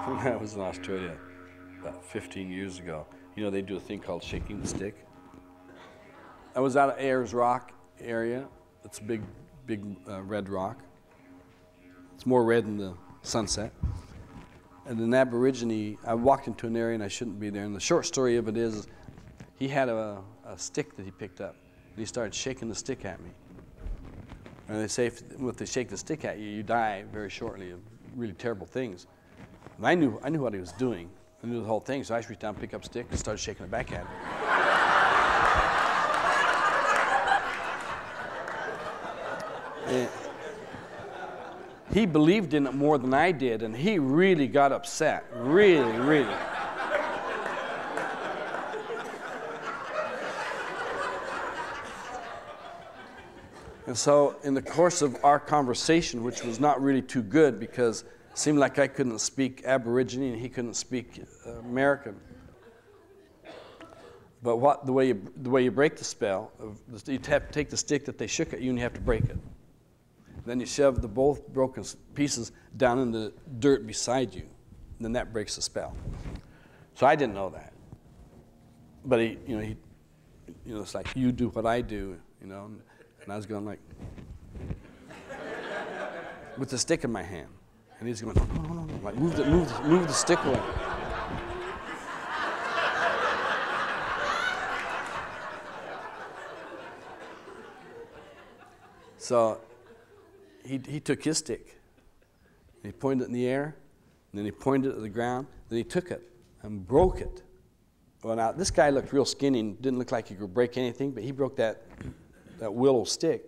When I was in Australia about 15 years ago, you know, they do a thing called shaking the stick. I was out of Ayres Rock area. It's a big red rock. It's more red than the sunset. And an Aborigine, I walked into an area and I shouldn't be there. And the short story of it is, he had a stick that he picked up. And he started shaking the stick at me. And they say if they shake the stick at you, you die very shortly of really terrible things. And I knew what he was doing. I knew the whole thing, so I just reached down, picked up a stick, and started shaking it back at him. And he believed in it more than I did, and he really got upset. Really, really. And so in the course of our conversation, which was not really too good because it seemed like I couldn't speak Aborigine and he couldn't speak American. But the way you break the spell, you have to take the stick that they shook at you and you have to break it. Then you shove the both broken pieces down in the dirt beside you. And then that breaks the spell. So I didn't know that. But it's like, you do what I do, you know. And I was going like, with the stick in my hand. And he's going, no. Like, move the stick away. So he took his stick. And he pointed it in the air. And then he pointed it at the ground. Then he took it and broke it. Well, now, this guy looked real skinny and didn't look like he could break anything, but he broke that willow stick.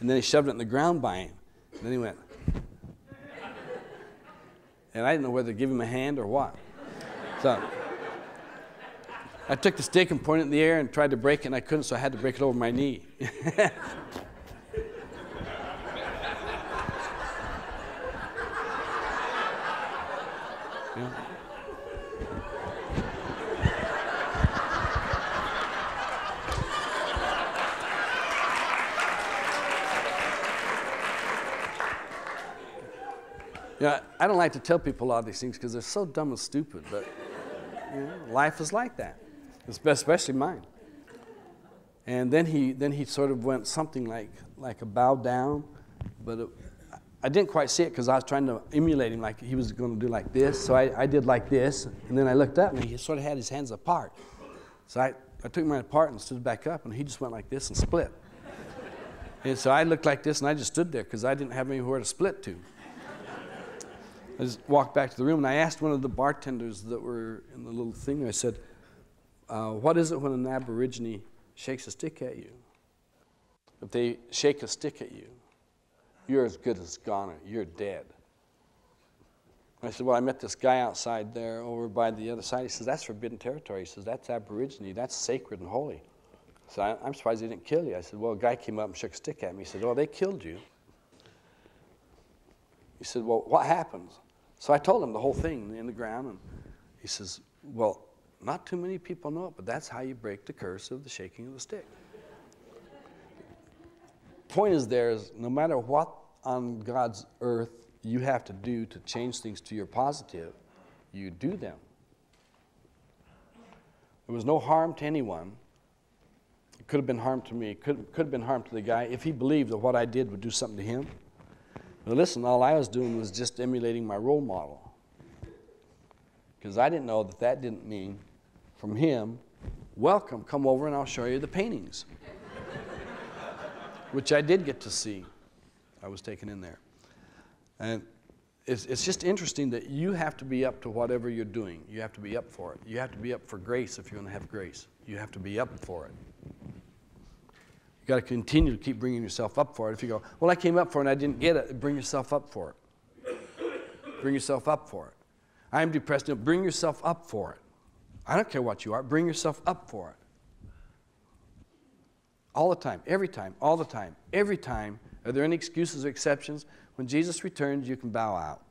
And then he shoved it in the ground by him. And then he went. And I didn't know whether to give him a hand or what. So I took the stick and pointed it in the air and tried to break it, and I couldn't, so I had to break it over my knee. Yeah. Yeah, I don't like to tell people a lot of these things because they're so dumb and stupid, but life is like that, especially mine. And then he sort of went something like a bow down, but I didn't quite see it because I was trying to emulate him, like he was going to do like this. So I did like this, and then I looked up and he sort of had his hands apart. So I took mine apart and stood back up, and he just went like this and split. And so I looked like this, and I just stood there because I didn't have anywhere to split to. I just walked back to the room, and I asked one of the bartenders that were in the little thing, I said, what is it when an Aborigine shakes a stick at you? If they shake a stick at you, you're as good as gone, you're dead. I said, well, I met this guy outside there over by the other side. He says, that's forbidden territory. He says, that's Aborigine, that's sacred and holy. So I'm surprised he didn't kill you. I said, well, a guy came up and shook a stick at me. He said, well, they killed you. He said, well, what happens? So I told him the whole thing in the ground, and he says, well, not too many people know it, but that's how you break the curse of the shaking of the stick. Point is no matter what on God's earth you have to do to change things to your positive, you do them. There was no harm to anyone. It could have been harm to me. It could have been harm to the guy if he believed that what I did would do something to him. But listen, all I was doing was just emulating my role model. Because I didn't know that didn't mean from him, welcome, come over and I'll show you the paintings. Which I did get to see. I was taken in there. And it's just interesting that you have to be up to whatever you're doing. You have to be up for it. You have to be up for grace if you're going to have grace. You have to be up for it. You've got to continue to keep bringing yourself up for it. If you go, well, I came up for it and I didn't get it, bring yourself up for it. Bring yourself up for it. I'm depressed. No, bring yourself up for it. I don't care what you are. Bring yourself up for it. All the time, every time, all the time, every time. Are there any excuses or exceptions? When Jesus returns, you can bow out.